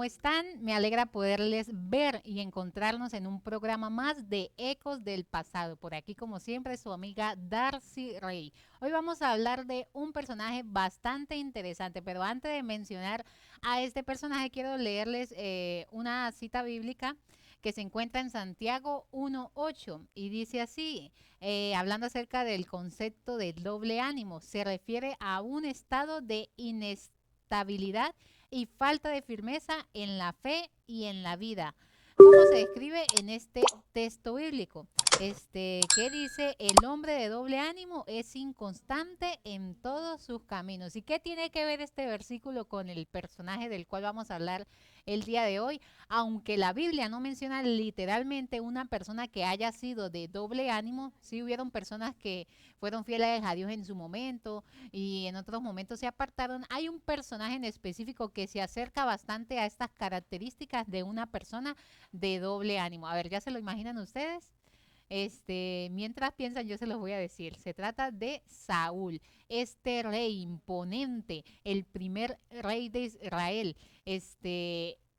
¿cómo están? Me alegra poderles ver y encontrarnos en un programa más de Ecos del Pasado. Por aquí, como siempre, su amiga Darcy Rey. Hoy vamos a hablar de un personaje bastante interesante, pero antes de mencionar a este personaje, quiero leerles una cita bíblica que se encuentra en Santiago 1:8 y dice así, hablando acerca del concepto del doble ánimo, se refiere a un estado de inestabilidad y falta de firmeza en la fe y en la vida. ¿Cómo se describe en este texto bíblico? Que dice, el hombre de doble ánimo es inconstante en todos sus caminos. ¿Y qué tiene que ver este versículo con el personaje del cual vamos a hablar el día de hoy? Aunque la Biblia no menciona literalmente una persona que haya sido de doble ánimo, sí hubieron personas que fueron fieles a Dios en su momento y en otros momentos se apartaron. Hay un personaje en específico que se acerca bastante a estas características de una persona de doble ánimo. A ver, ¿ya se lo imaginan ustedes? Mientras piensan, yo se los voy a decir. Se trata de Saúl, este rey imponente, el primer rey de Israel.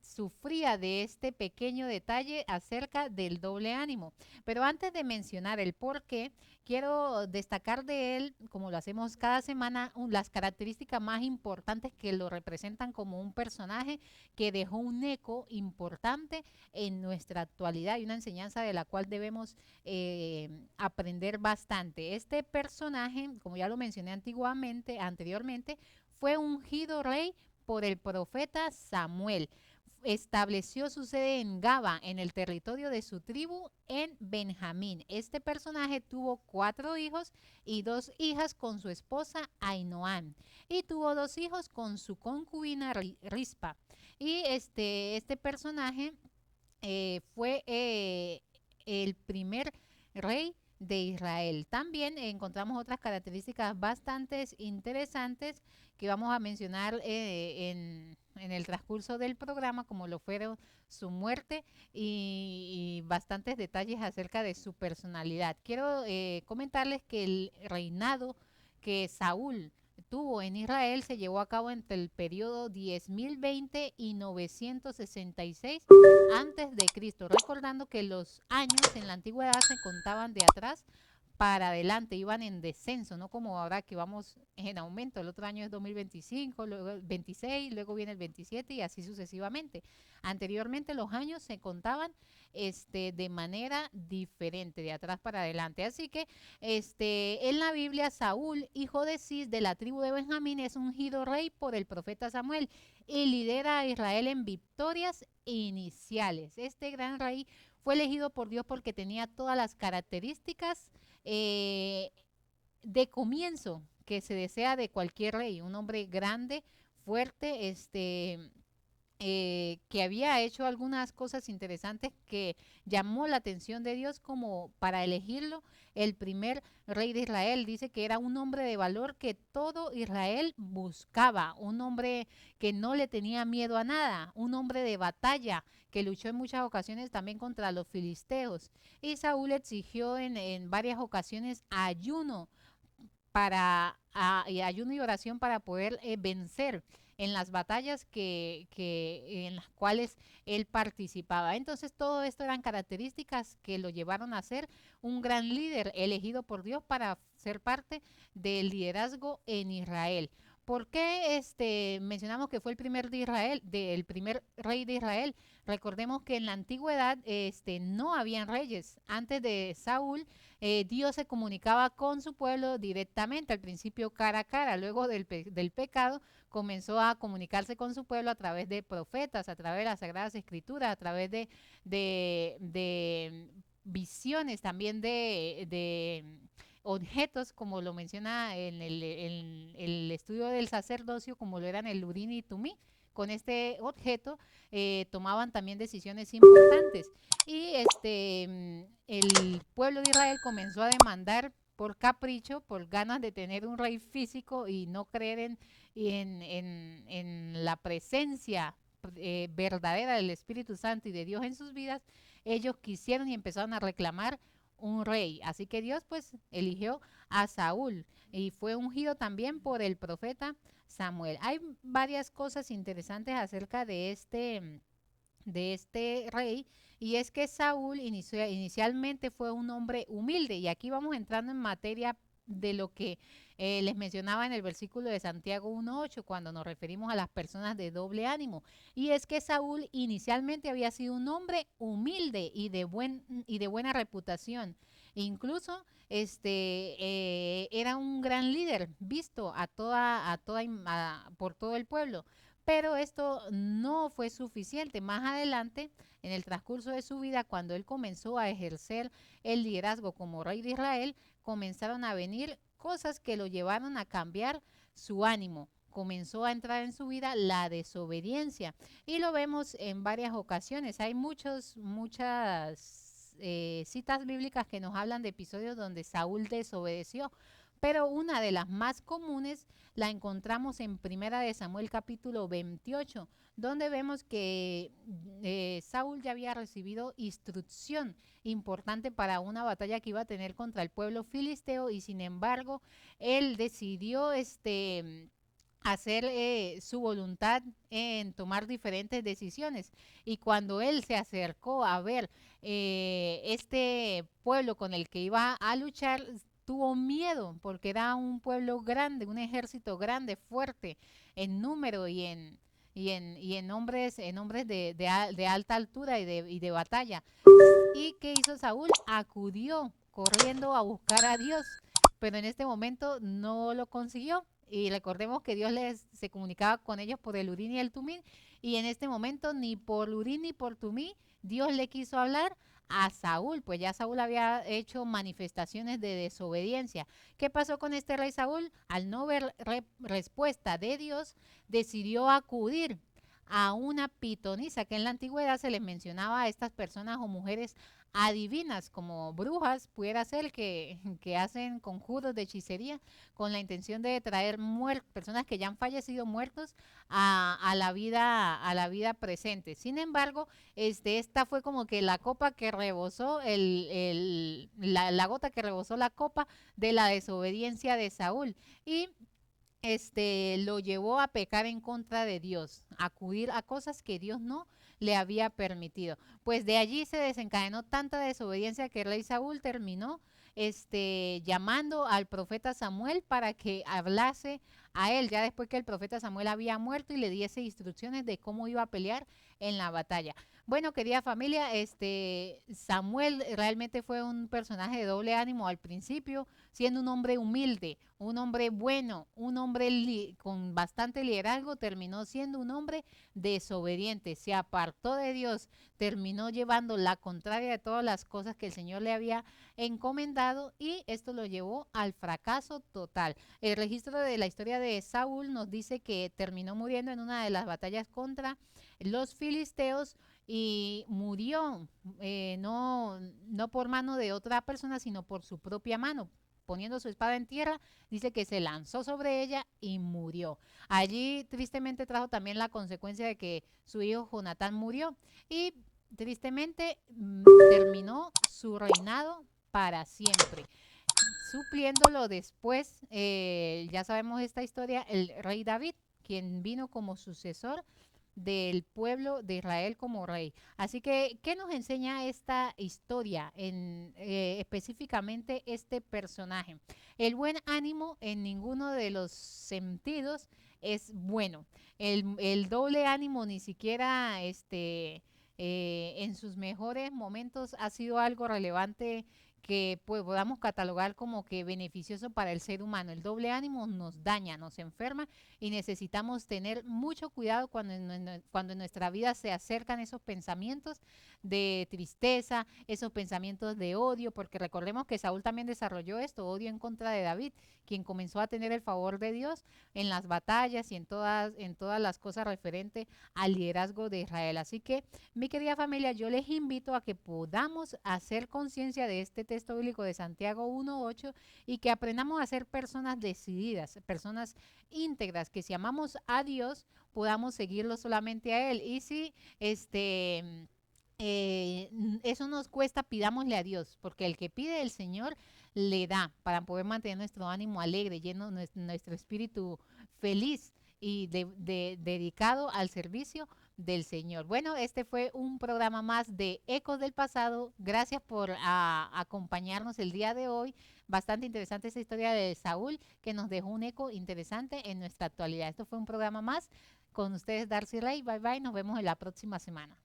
Sufría de este pequeño detalle acerca del doble ánimo. Pero antes de mencionar el por qué, quiero destacar de él, como lo hacemos cada semana, las características más importantes que lo representan como un personaje que dejó un eco importante en nuestra actualidad y una enseñanza de la cual debemos aprender bastante. Este personaje, como ya lo mencioné anteriormente, fue ungido rey por el profeta Samuel. Estableció su sede en Gaba, en el territorio de su tribu en Benjamín. Este personaje tuvo 4 hijos y 2 hijas con su esposa Ainoam. Y tuvo 2 hijos con su concubina Rispa. Y este personaje fue el primer rey de Israel. También encontramos otras características bastante interesantes que vamos a mencionar en el transcurso del programa, como lo fueron su muerte y bastantes detalles acerca de su personalidad. Quiero comentarles que el reinado que Saúl tuvo en Israel se llevó a cabo entre el periodo 10.020 y 966 antes de Cristo, recordando que los años en la antigüedad se contaban de atrás para adelante, iban en descenso, no como ahora que vamos en aumento. El otro año es 2025, luego el 26, luego viene el 27 y así sucesivamente. Anteriormente los años se contaban de manera diferente, de atrás para adelante. Así que en la Biblia, Saúl, hijo de Cis, de la tribu de Benjamín, es ungido rey por el profeta Samuel y lidera a Israel en victorias iniciales. Este gran rey fue elegido por Dios porque tenía todas las características eh, de comienzo que se desea de cualquier rey, un hombre grande, fuerte, que había hecho algunas cosas interesantes que llamó la atención de Dios como para elegirlo el primer rey de Israel. Dice que era un hombre de valor que todo Israel buscaba, un hombre que no le tenía miedo a nada, un hombre de batalla que luchó en muchas ocasiones también contra los filisteos. Y Saúl exigió en varias ocasiones ayuno y ayuno y oración para poder vencer en las batallas en las cuales él participaba. Entonces todo esto eran características que lo llevaron a ser un gran líder elegido por Dios para ser parte del liderazgo en Israel. ¿Por qué mencionamos que fue el primer de Israel, el primer rey de Israel? Recordemos que en la antigüedad no habían reyes. Antes de Saúl, Dios se comunicaba con su pueblo directamente, al principio cara a cara, luego del pecado comenzó a comunicarse con su pueblo a través de profetas, a través de las Sagradas Escrituras, a través de visiones también de objetos, como lo menciona en el estudio del sacerdocio, como lo eran el Urim y Tumí. Con este objeto tomaban también decisiones importantes. Y el pueblo de Israel comenzó a demandar por capricho, por ganas de tener un rey físico y no creer en la presencia verdadera del Espíritu Santo y de Dios en sus vidas. Ellos quisieron y empezaron a reclamar un rey. Así que Dios pues eligió a Saúl y fue ungido también por el profeta Samuel. Hay varias cosas interesantes acerca de este rey, y es que Saúl inicialmente fue un hombre humilde, y aquí vamos entrando en materia de lo que les mencionaba en el versículo de Santiago 1.8, cuando nos referimos a las personas de doble ánimo, y es que Saúl inicialmente había sido un hombre humilde y de buena reputación. Incluso era un gran líder visto por todo el pueblo. Pero esto no fue suficiente. Más adelante, en el transcurso de su vida, cuando él comenzó a ejercer el liderazgo como rey de Israel, comenzaron a venir cosas que lo llevaron a cambiar su ánimo. Comenzó a entrar en su vida la desobediencia, y lo vemos en varias ocasiones. Hay muchas citas bíblicas que nos hablan de episodios donde Saúl desobedeció, pero una de las más comunes la encontramos en Primera de Samuel capítulo 28, donde vemos que Saúl ya había recibido instrucción importante para una batalla que iba a tener contra el pueblo filisteo, y sin embargo él decidió hacer su voluntad en tomar diferentes decisiones. Y cuando él se acercó a ver este pueblo con el que iba a luchar, tuvo miedo porque era un pueblo grande, un ejército grande, fuerte en número y en hombres de alta altura y de batalla. ¿Y qué hizo Saúl? Acudió corriendo a buscar a Dios, pero en este momento no lo consiguió. Y recordemos que Dios se comunicaba con ellos por el Urín y el Tumín, y en este momento ni por Urín ni por Tumín Dios le quiso hablar a Saúl, pues ya Saúl había hecho manifestaciones de desobediencia. ¿Qué pasó con este rey Saúl? Al no ver respuesta de Dios, decidió acudir a una pitonisa, que en la antigüedad se les mencionaba a estas personas o mujeres adivinas, como brujas, pudiera ser que hacen conjuros de hechicería con la intención de traer personas que ya han fallecido muertos a la vida presente. Sin embargo, esta fue como que la copa que rebosó, la gota que rebosó la copa de la desobediencia de Saúl. Y lo llevó a pecar en contra de Dios, a acudir a cosas que Dios no le había permitido. Pues de allí se desencadenó tanta desobediencia que el rey Saúl terminó llamando al profeta Samuel para que hablase a él, ya después que el profeta Samuel había muerto, y le diese instrucciones de cómo iba a pelear en la batalla. Bueno, querida familia, Samuel realmente fue un personaje de doble ánimo al principio, siendo un hombre humilde, un hombre bueno, un hombre con bastante liderazgo. Terminó siendo un hombre desobediente, se apartó de Dios, terminó llevando la contraria de todas las cosas que el Señor le había encomendado, y esto lo llevó al fracaso total. El registro de la historia de Saúl nos dice que terminó muriendo en una de las batallas contra los filisteos, y murió no por mano de otra persona, sino por su propia mano. Poniendo su espada en tierra, dice que se lanzó sobre ella y murió. Allí tristemente trajo también la consecuencia de que su hijo Jonatán murió, y tristemente terminó su reinado para siempre, supliéndolo después, ya sabemos esta historia, el rey David, quien vino como sucesor del pueblo de Israel como rey. Así que, ¿qué nos enseña esta historia, específicamente este personaje? El buen ánimo en ninguno de los sentidos es bueno. El doble ánimo ni siquiera en sus mejores momentos ha sido algo relevante que pues, podamos catalogar como que beneficioso para el ser humano. El doble ánimo nos daña, nos enferma, y necesitamos tener mucho cuidado cuando en nuestra vida se acercan esos pensamientos de tristeza, esos pensamientos de odio, porque recordemos que Saúl también desarrolló esto, odio en contra de David, quien comenzó a tener el favor de Dios en las batallas y en todas las cosas referentes al liderazgo de Israel. Así que, mi querida familia, yo les invito a que podamos hacer conciencia de este texto bíblico de Santiago 1.8, y que aprendamos a ser personas decididas, personas íntegras, que si amamos a Dios podamos seguirlo solamente a Él. Y si eso nos cuesta, pidámosle a Dios, porque el que pide el Señor le da para poder mantener nuestro ánimo alegre, lleno nuestro espíritu feliz y dedicado al servicio del Señor. Bueno, este fue un programa más de Ecos del Pasado. Gracias por acompañarnos el día de hoy. Bastante interesante esta historia de Saúl que nos dejó un eco interesante en nuestra actualidad. Esto fue un programa más con ustedes, Darcy Ray. Bye bye, nos vemos en la próxima semana.